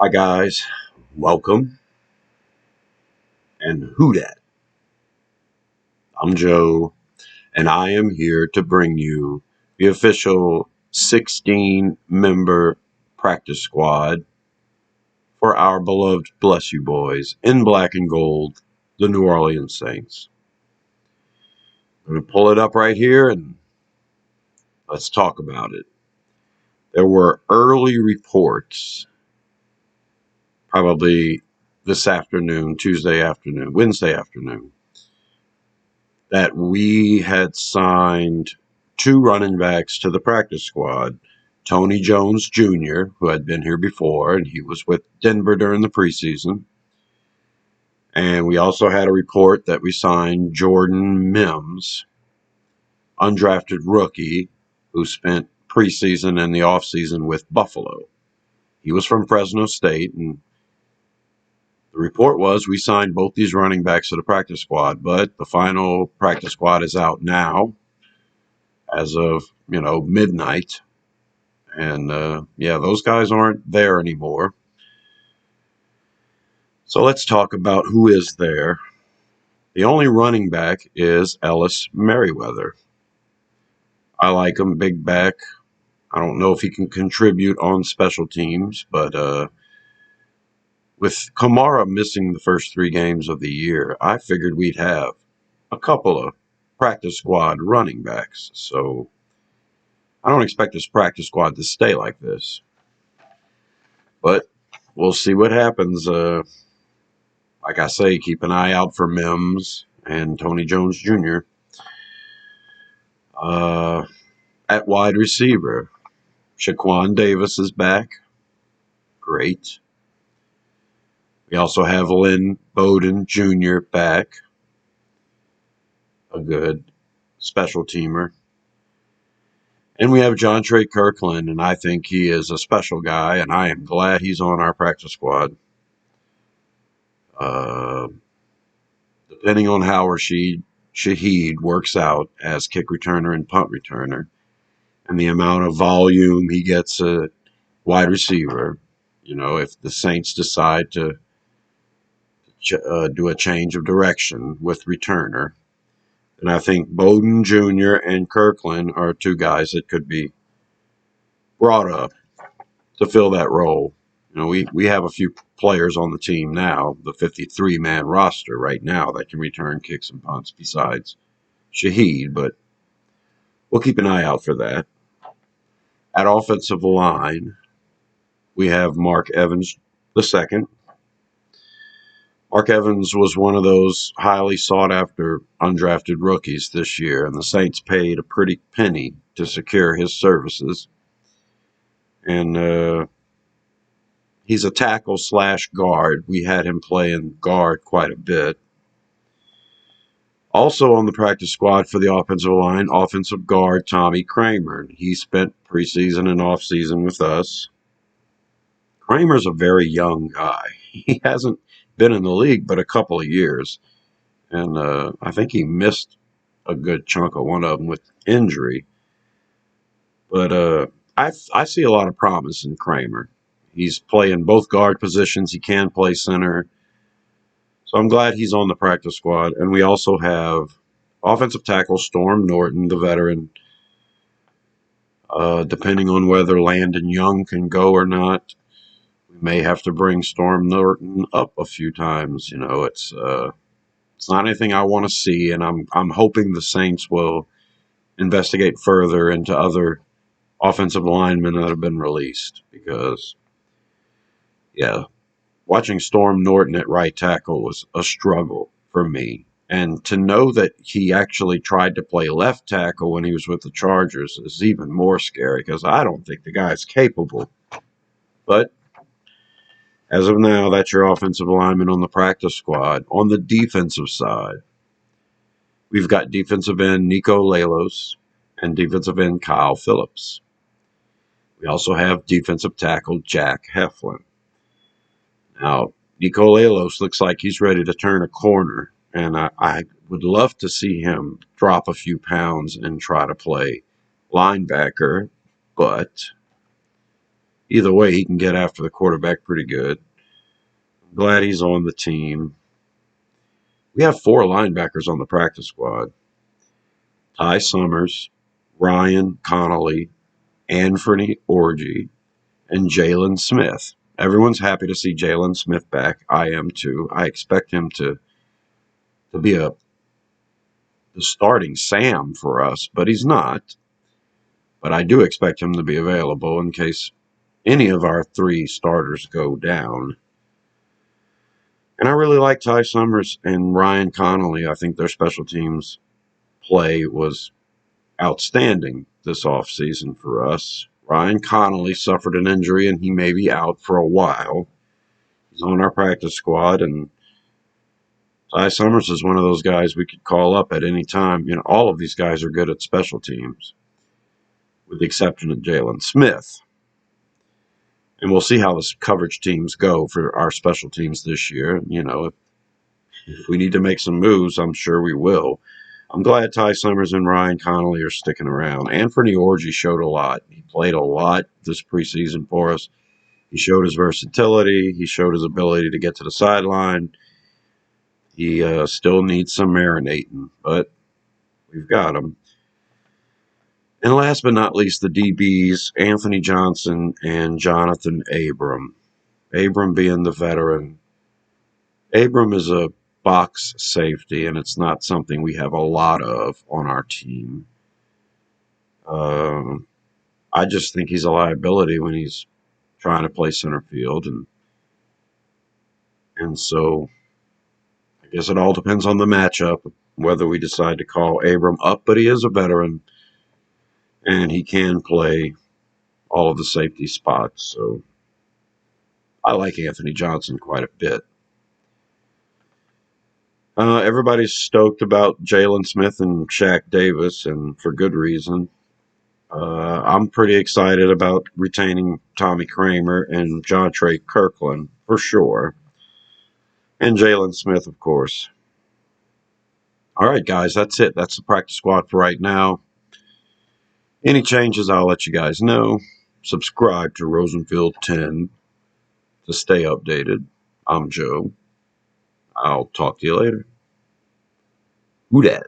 Hi guys, welcome and who dat? I'm Joe and I am here to bring you the official 16 member practice squad for our beloved Bless You Boys in black and gold, the New Orleans Saints. I'm going to pull it up right here and let's talk about it. There were early reports, probably this afternoon, Wednesday afternoon, that we had signed two running backs to the practice squad. Tony Jones Jr., who had been here before, and he was with Denver during the preseason. And we also had a report that we signed Jordan Mims, undrafted rookie, who spent preseason and the offseason with Buffalo. He was from Fresno State, and the report was we signed both these running backs to the practice squad, but the final practice squad is out now as of, midnight. And yeah, those guys aren't there anymore. So let's talk about who is there. The only running back is Ellis Merriweather. I like him, big back. I don't know if he can contribute on special teams, but with Kamara missing the first 3 games of the year, I figured we'd have a couple of practice squad running backs. So I don't expect this practice squad to stay like this. But we'll see what happens. Like I say, keep an eye out for Mims and Tony Jones Jr. At wide receiver, Shaquan Davis is back. Great. We also have Lynn Bowden Jr. back. A good special teamer. And we have John Trey Kirkland, and I think he is a special guy, and I am glad he's on our practice squad. Uh, Depending on how Shaheed works out as kick returner and punt returner, and the amount of volume he gets at wide receiver, if the Saints decide to do a change of direction with returner, then I think Bowden Jr. and Kirkland are two guys that could be brought up to fill that role. We have a few players on the team now, the 53-man roster right now that can return kicks and punts besides Shaheed, but we'll keep an eye out for that. At offensive line, we have Mark Evans II. Mark Evans was one of those highly sought-after undrafted rookies this year, and the Saints paid a pretty penny to secure his services. And he's a tackle slash guard. We had him playing guard quite a bit. Also on the practice squad for the offensive line, offensive guard Tommy Kramer. He spent preseason and offseason with us. Kramer's a very young guy. He hasn't been in the league but a couple of years. And I think he missed a good chunk of one of them with injury. But I see a lot of promise in Kramer. He's playing both guard positions. He can play center. So I'm glad he's on the practice squad. And we also have offensive tackle Storm Norton, the veteran. Depending on whether Landon Young can go or not, we may have to bring Storm Norton up a few times. It's not anything I want to see, and I'm hoping the Saints will investigate further into other offensive linemen that have been released because, yeah, watching Storm Norton at right tackle was a struggle for me. And to know that he actually tried to play left tackle when he was with the Chargers is even more scary because I don't think the guy's capable. But as of now, that's your offensive lineman on the practice squad. On the defensive side, we've got defensive end Nico Lalos and defensive end Kyle Phillips. We also have defensive tackle Jack Heflin. Now, Nico Lalos looks like he's ready to turn a corner, and I would love to see him drop a few pounds and try to play linebacker, but either way, he can get after the quarterback pretty good. I'm glad he's on the team. We have 4 linebackers on the practice squad: Ty Summers, Ryan Connolly, Anthony Orji, and Jalen Smith. Everyone's happy to see Jalen Smith back. I am too. I expect him to be the starting Sam for us, but he's not. But I do expect him to be available in case any of our 3 starters go down. And I really like Ty Summers and Ryan Connolly. I think their special teams play was outstanding this offseason for us. Ryan Connolly suffered an injury and he may be out for a while. He's on our practice squad, and Ty Summers is one of those guys we could call up at any time. You know, all of these guys are good at special teams, with the exception of Jalen Smith. And we'll see how the coverage teams go for our special teams this year. You know, if we need to make some moves, I'm sure we will. I'm glad Ty Summers and Ryan Connolly are sticking around. Anthony Orji showed a lot. He played a lot this preseason for us. He showed his versatility. He showed his ability to get to the sideline. He still needs some marinating, but we've got him. And last but not least, the DBs, Anthony Johnson and Jonathan Abram. Abram being the veteran. Abram is a box safety, and it's not something we have a lot of on our team. I just think he's a liability when he's trying to play center field, and so I guess it all depends on the matchup, whether we decide to call Abram up, but he is a veteran, and he can play all of the safety spots, so I like Anthony Johnson quite a bit. Everybody's stoked about Jalen Smith and Shaq Davis, and for good reason. I'm pretty excited about retaining Tommy Kramer and John Trey Kirkland, for sure. And Jalen Smith, of course. All right, guys, that's it. That's the practice squad for right now. Any changes, I'll let you guys know. Subscribe to Rosenfield 10 to stay updated. I'm Joe. I'll talk to you later. Who dat?